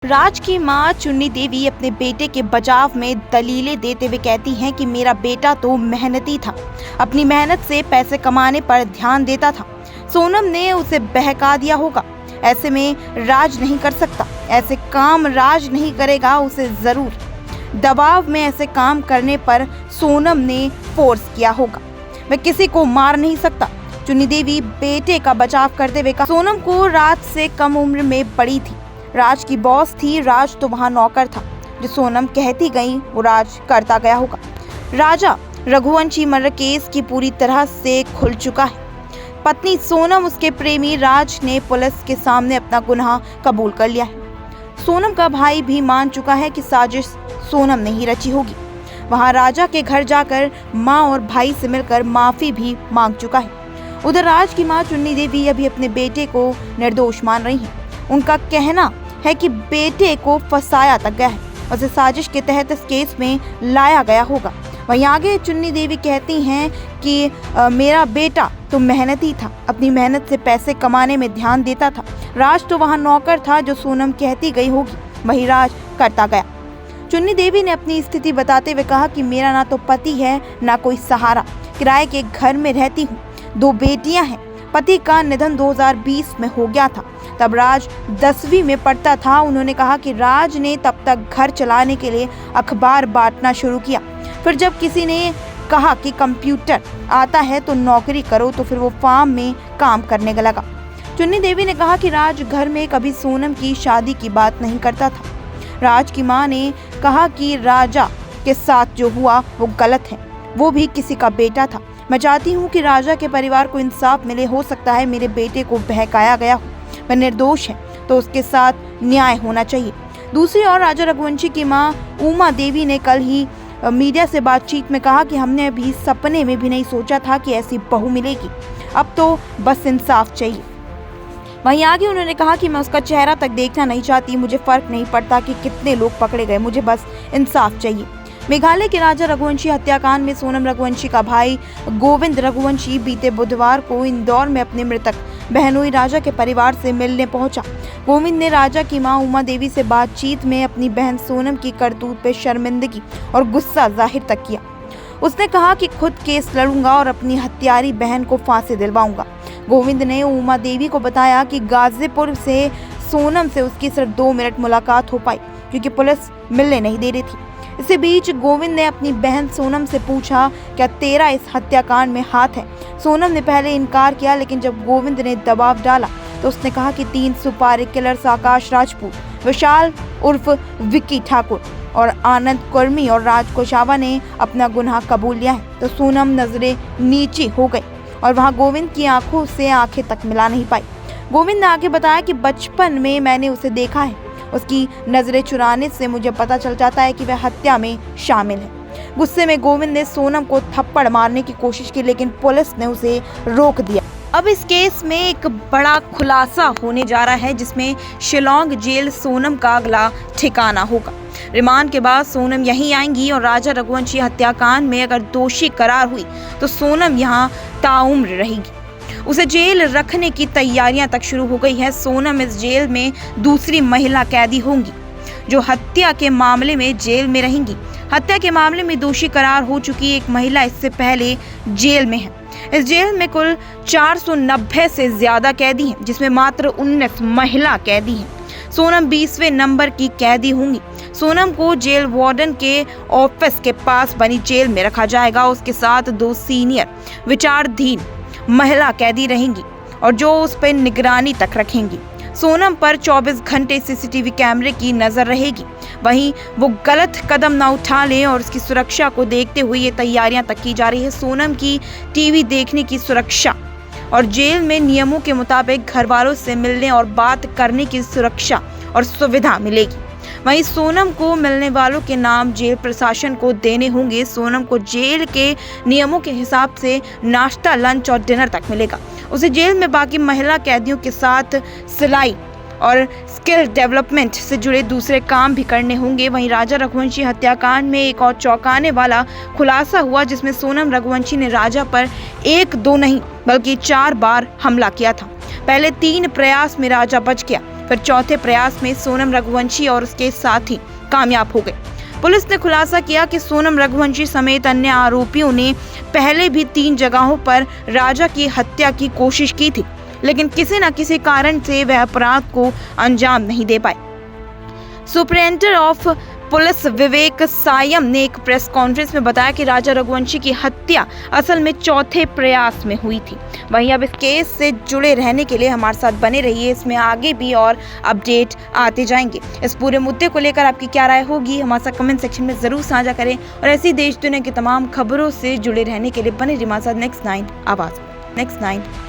राज की मां चुन्नी देवी अपने बेटे के बचाव में दलीलें देते हुए कहती हैं कि मेरा बेटा तो मेहनती था, अपनी मेहनत से पैसे कमाने पर ध्यान देता था। सोनम ने उसे बहका दिया होगा। ऐसे में राज नहीं कर सकता, ऐसे काम राज नहीं करेगा, उसे जरूर दबाव में ऐसे काम करने पर सोनम ने फोर्स किया होगा। मैं किसी को मार नहीं सकता, चुन्नी देवी बेटे का बचाव करते हुए कहा। सोनम को राज से कम उम्र में बड़ी थी, राज की बॉस थी, राज तो वहाँ नौकर था। जो सोनम कहती गई वो राज करता गया होगा। राजा रघुवंशी मर्डर केस की पूरी तरह से खुल चुका है। पत्नी सोनम, उसके प्रेमी राज ने पुलिस के सामने अपना गुनाह कबूल कर लिया है। सोनम का भाई भी मान चुका है कि साजिश सोनम ने ही रची होगी। वहाँ राजा के घर जाकर माँ और भाई से मिलकर माफी भी मांग चुका है। उधर राज की माँ चुन्नी देवी अभी अपने बेटे को निर्दोष मान रही हैं। उनका कहना है कि बेटे को फंसाया तक गया है, उसे साजिश के तहत इस केस में लाया गया होगा। वहीं आगे चुन्नी देवी कहती हैं कि मेरा बेटा तो मेहनती था, अपनी मेहनत से पैसे कमाने में ध्यान देता था। राज तो वहाँ नौकर था, जो सोनम कहती गई होगी वही राज करता गया। चुन्नी देवी ने अपनी स्थिति बताते हुए कहा कि मेरा ना तो पति है ना कोई सहारा, किराए के घर में रहती हूँ, 2 बेटियां हैं। पति का निधन 2020 में हो गया था, तब राज 10वीं में पढ़ता था। उन्होंने कहा कि राज ने तब तक घर चलाने के लिए अखबार बांटना शुरू किया। फिर जब किसी ने कहा कि कंप्यूटर आता है तो नौकरी करो, तो फिर वो फार्म में काम करने लगा। चुन्नी देवी ने कहा कि राज घर में कभी सोनम की शादी की बात नहीं करता था। राज की मां ने कहा कि राजा के साथ जो हुआ वो गलत है, वो भी किसी का बेटा था। मैं चाहती हूँ कि राजा के परिवार को इंसाफ मिले। हो सकता है मेरे बेटे को बहकाया गया हो, वह निर्दोष है तो उसके साथ न्याय होना चाहिए। दूसरी ओर राजा रघुवंशी की मां उमा देवी ने कल ही मीडिया से बातचीत में कहा कि हमने अभी सपने में भी नहीं सोचा था कि ऐसी बहू मिलेगी, अब तो बस इंसाफ चाहिए। वहीं आगे उन्होंने कहा कि मैं उसका चेहरा तक देखना नहीं चाहती, मुझे फर्क नहीं पड़ता कि कितने लोग पकड़े गए, मुझे बस इंसाफ चाहिए। मेघालय के राजा रघुवंशी हत्याकांड में सोनम रघुवंशी का भाई गोविंद रघुवंशी बीते बुधवार को इंदौर में अपने मृतक बहनोई राजा के परिवार से मिलने पहुंचा। गोविंद ने राजा की मां उमा देवी से बातचीत में अपनी बहन सोनम की करतूत पर शर्मिंदगी और गुस्सा जाहिर तक किया। उसने कहा कि खुद केस लड़ूंगा और अपनी हत्यारी बहन को फांसी दिलवाऊंगा। गोविंद ने उमा देवी को बताया कि गाजीपुर से सोनम से उसकी सिर्फ 2 मिनट मुलाकात हो पाई, क्योंकि पुलिस मिलने नहीं दे रही थी। इसी बीच गोविंद ने अपनी बहन सोनम से पूछा, क्या तेरा इस हत्याकांड में हाथ है? सोनम ने पहले इनकार किया, लेकिन जब गोविंद ने दबाव डाला तो उसने कहा कि 3 सुपारी किलर्स आकाश राजपूत, विशाल उर्फ विक्की ठाकुर और आनंद कुर्मी और राज कोशावा ने अपना गुनाह कबूल लिया है। तो सोनम नजरें नीची हो गई और वहां गोविंद की आंखों से आंखें तक मिला नहीं पाई। गोविंद ने आगे बताया कि बचपन में मैंने उसे देखा है, उसकी नजरें चुराने से मुझे पता चल जाता है कि वह हत्या में शामिल है। गुस्से में गोविंद ने सोनम को थप्पड़ मारने की कोशिश की, लेकिन पुलिस ने उसे रोक दिया। अब इस केस में एक बड़ा खुलासा होने जा रहा है, जिसमें शिलोंग जेल सोनम का अगला ठिकाना होगा। रिमांड के बाद सोनम यहीं आएंगी और राजा रघुवंशी हत्याकांड में अगर दोषी करार हुई तो सोनम यहां ताउम्र रहेगी। उसे जेल रखने की तैयारियां तक शुरू हो गई है। सोनम इस जेल में दूसरी महिला कैदी होंगी जो हत्या के मामले में जेल में रहेंगी। हत्या के मामले में दोषी करार हो चुकी एक महिला इससे पहले जेल में है। इस जेल में कुल 490 से ज्यादा कैदी हैं, जिसमें मात्र 19 महिला कैदी हैं। सोनम 20वें नंबर की कैदी होंगी। सोनम को जेल वार्डन के ऑफिस के पास बनी जेल में रखा जाएगा। उसके साथ 2 सीनियर विचाराधीन महिला कैदी रहेंगी और जो उस पर निगरानी तक रखेंगी। सोनम पर 24 घंटे सीसीटीवी कैमरे की नजर रहेगी। वहीं वो गलत कदम ना उठा ले और उसकी सुरक्षा को देखते हुए ये तैयारियां तक की जा रही है। सोनम की टीवी देखने की सुरक्षा और जेल में नियमों के मुताबिक घर वालों से मिलने और बात करने की सुरक्षा और सुविधा मिलेगी। वहीं सोनम को मिलने वालों के नाम जेल प्रशासन को देने होंगे। सोनम को जेल के नियमों के हिसाब से नाश्ता, लंच और डिनर तक मिलेगा। उसे जेल में बाकी महिला कैदियों के साथ सिलाई और स्किल डेवलपमेंट से जुड़े दूसरे काम भी करने होंगे। वहीं राजा रघुवंशी हत्याकांड में एक और चौंकाने वाला खुलासा हुआ, जिसमें सोनम रघुवंशी ने राजा पर 1-2 नहीं बल्कि 4 बार हमला किया था। पहले 3 प्रयास में राजा बच गया, फिर चौथे प्रयास में सोनम रघुवंशी और उसके साथी कामयाब हो गए। पुलिस ने खुलासा किया कि सोनम रघुवंशी समेत अन्य आरोपियों ने पहले भी 3 जगहों पर राजा की हत्या की कोशिश की थी, लेकिन किसी न किसी कारण से वह अपराध को अंजाम नहीं दे पाए। सुपरिटेंडेंट ऑफ पुलिस विवेक सायम ने एक प्रेस कॉन्फ्रेंस में बताया कि राजा रघुवंशी की हत्या असल में चौथे प्रयास में हुई थी। वहीं अब इस केस से जुड़े रहने के लिए हमारे साथ बने रहिए, इसमें आगे भी और अपडेट आते जाएंगे। इस पूरे मुद्दे को लेकर आपकी क्या राय होगी हमारे साथ कमेंट सेक्शन में जरूर साझा करें और ऐसी देश दुनिया की तमाम खबरों से जुड़े रहने के लिए बने रहिए हमारे साथ नेक्स्ट 9 आवाज। नेक्स्ट 9